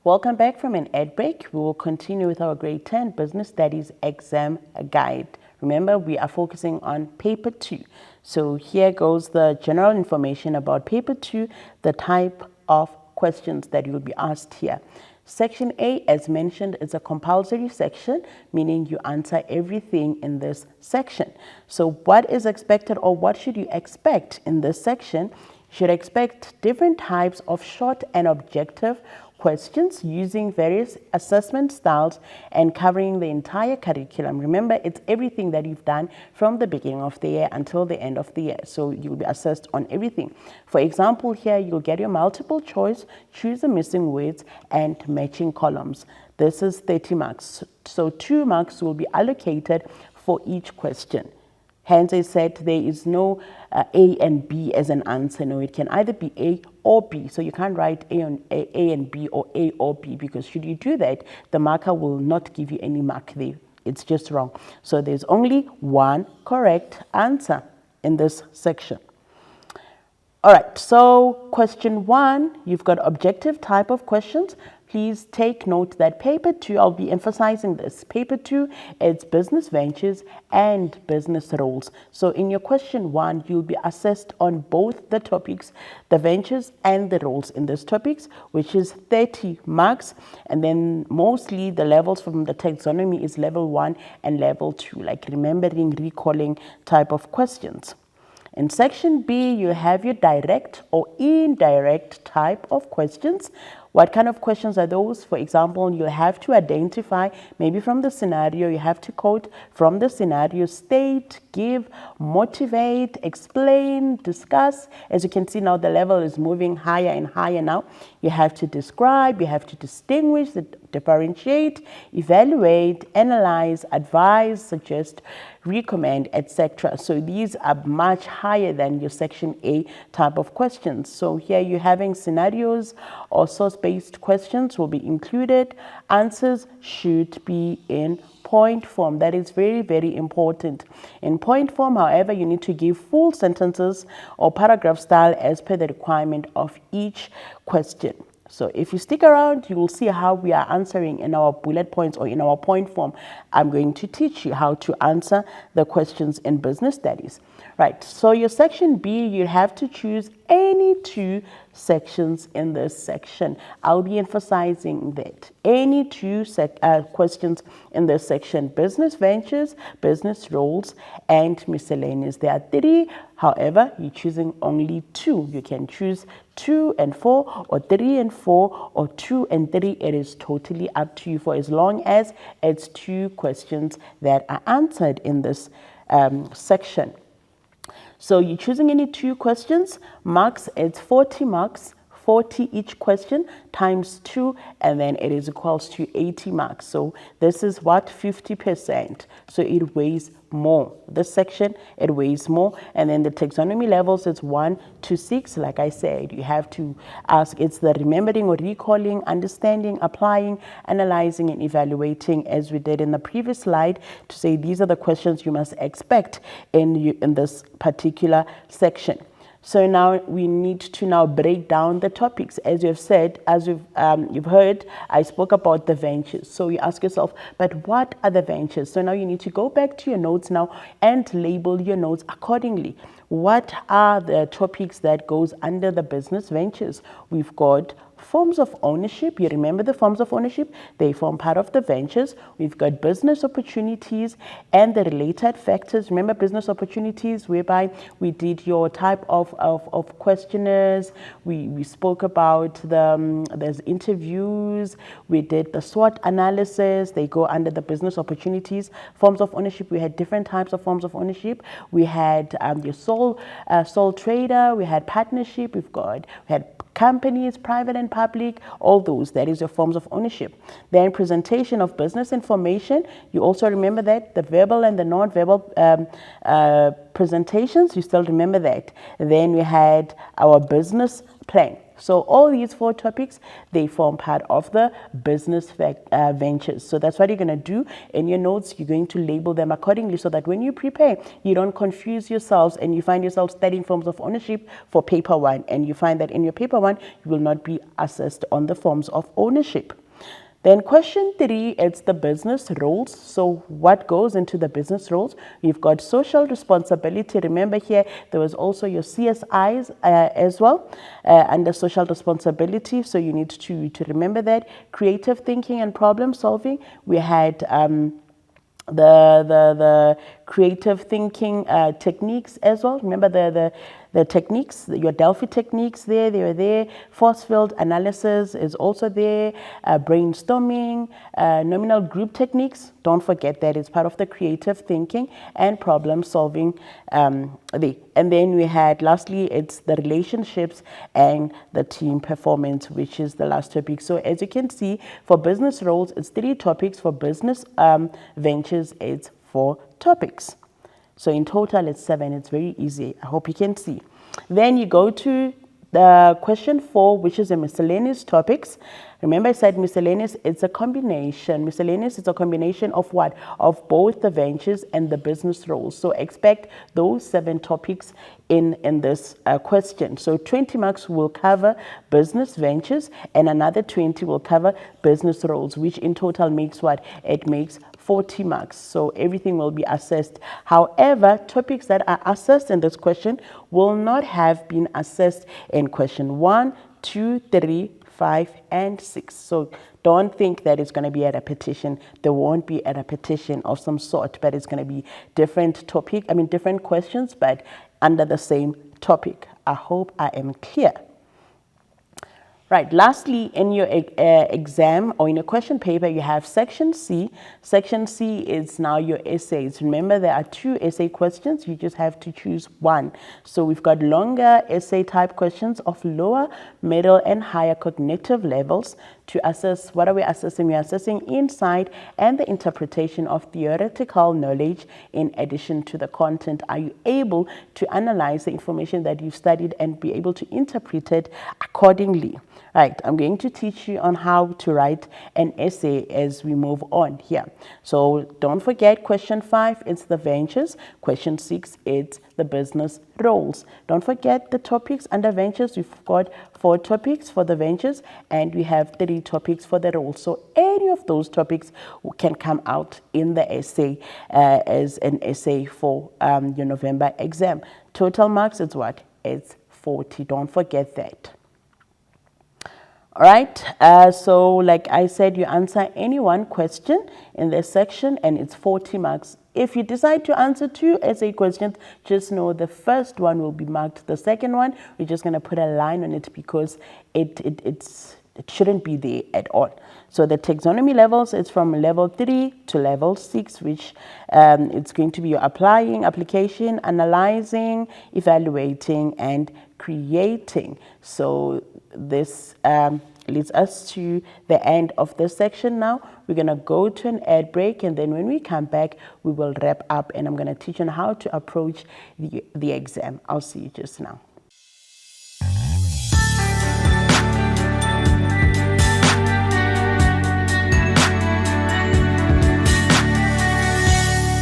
Welcome back from an ad break. We will continue with our grade 10 business studies exam guide. Remember, we are focusing on paper 2. So here goes the general information about paper 2, the type of questions that you will be asked here. Section A, as mentioned, is a compulsory section, meaning you answer everything in this section. So what is expected, or what should you expect in this section? You should expect different types of short and objective questions using various assessment styles and covering the entire curriculum. Remember, it's everything that you've done from the beginning of the year until the end of the year. So you'll be assessed on everything. For example, here you'll get your multiple choice, choose the missing words and matching columns. This is 30 marks. So 2 marks will be allocated for each question. Hence, I said there is no A and B as an answer. No, it can either be A or B. So you can't write A and B or A or B, because should you do that, the marker will not give you any mark there. It's just wrong. So there's only one correct answer in this section. All right, so question 1, you've got objective type of questions. Please take note that paper 2, I'll be emphasizing this. Paper 2, it's business ventures and business roles. So in your question 1, you'll be assessed on both the topics, the ventures and the roles in these topics, which is 30 marks. And then mostly the levels from the taxonomy is level 1 and level 2, like remembering, recalling type of questions. In section B, you have your direct or indirect type of questions. What kind of questions are those? For example, you have to identify, maybe from the scenario, you have to quote from the scenario, state, give, motivate, explain, discuss. As you can see now, the level is moving higher and higher now. You have to describe, you have to distinguish, differentiate, evaluate, analyze, advise, suggest, recommend, etc. So these are much higher than your section A type of questions. So here you're having scenarios or source-based questions will be included. Answers should be in point form. That is very, very important. In point form, however, you need to give full sentences or paragraph style as per the requirement of each question. So if you stick around, you will see how we are answering in our bullet points or in our point form. I'm going to teach you how to answer the questions in business studies. Right, so your section B, you have to choose any 2 sections in this section. I'll be emphasizing that. Any 2 questions in this section: business ventures, business roles, and miscellaneous. There are 3, however, you're choosing only 2. You can choose 2 and 4, or 3 and 4, or 2 and 3. It is totally up to you, for as long as it's 2 questions that are answered in this section. So you're choosing any 2 questions. Marks, it's 40 marks, 40 each question times 2, and then it is equals to 80 marks. So this is what, 50%. So it weighs more. This section, it weighs more. And then the taxonomy levels, it's 1 to 6. Like I said, you have to ask, it's the remembering or recalling, understanding, applying, analyzing, and evaluating, as we did in the previous slide, to say these are the questions you must expect in this particular section. So now we need to now break down the topics. As you've said, as you've heard, I spoke about the ventures. So you ask yourself, but what are the ventures? So now you need to go back to your notes now and label your notes accordingly. What are the topics that goes under the business ventures? We've got forms of ownership. You remember the forms of ownership? They form part of the ventures. We've got business opportunities and the related factors. Remember business opportunities, whereby we did your type of questionnaires. We spoke about there's interviews. We did the SWOT analysis. They go under the business opportunities. Forms of ownership, we had different types of forms of ownership. We had your sole trader. We had partnership. We had companies, private and public, all those. That is your forms of ownership. Then presentation of business information. You also remember that, the verbal and the non-verbal presentations, you still remember that. Then we had our business plan. So all these 4 topics, they form part of the business ventures. So that's what you're going to do in your notes. You're going to label them accordingly so that when you prepare, you don't confuse yourselves and you find yourself studying forms of ownership for paper 1, and you find that in your paper 1, you will not be assessed on the forms of ownership. Then question 3, it's the business roles. So what goes into the business roles? You've got social responsibility. Remember here, there was also your CSIs as well under social responsibility. So you need to remember that. Creative thinking and problem solving. We had the creative thinking techniques as well. Remember the techniques, your Delphi techniques there, they were there. Force field analysis is also there. Brainstorming, nominal group techniques, don't forget that it's part of the creative thinking and problem solving there. And then we had, lastly, it's the relationships and the team performance, which is the last topic. So as you can see, for business roles, it's 3 topics. For business ventures, it's 4 topics. So in total, it's 7. It's very easy. I hope you can see. Then you go to the question 4, which is the miscellaneous topics. Remember I said miscellaneous, it's a combination. Miscellaneous is a combination of what? Of both the ventures and the business roles. So expect those 7 topics in this question. So 20 marks will cover business ventures and another 20 will cover business roles, which in total makes what? It makes 40 marks. So everything will be assessed. However, topics that are assessed in this question will not have been assessed in question 1, 2, 3, 5, and 6. So don't think that it's going to be a repetition. There won't be a repetition of some sort, but it's going to be different different questions, but under the same topic. I hope I am clear. Right, lastly, in your exam or in your question paper, you have section C. Section C is now your essays. Remember, there are 2 essay questions. You just have to choose one. So we've got longer essay type questions of lower, middle, and higher cognitive levels to assess. What are we assessing? We're assessing insight and the interpretation of theoretical knowledge in addition to the content. Are you able to analyze the information that you've studied and be able to interpret it accordingly? Right, I'm going to teach you on how to write an essay as we move on here. So don't forget, question 5, it's the ventures. Question 6, it's the business roles. Don't forget the topics under ventures. We've got 4 topics for the ventures and we have 3 topics for the roles. So any of those topics can come out in the essay as an essay for your November exam. Total marks is what? It's 40. Don't forget that. All right, so like I said, you answer any one question in this section and it's 40 marks. If you decide to answer 2 essay questions, just know the first one will be marked. The second one, we're just going to put a line on it because it shouldn't be there at all. So the taxonomy levels is from level 3 to level 6, which it's going to be your applying, application, analyzing, evaluating, and creating. So this leads us to the end of this section now. We're going to go to an ad break, and then when we come back, we will wrap up, and I'm going to teach you on how to approach the exam. I'll see you just now.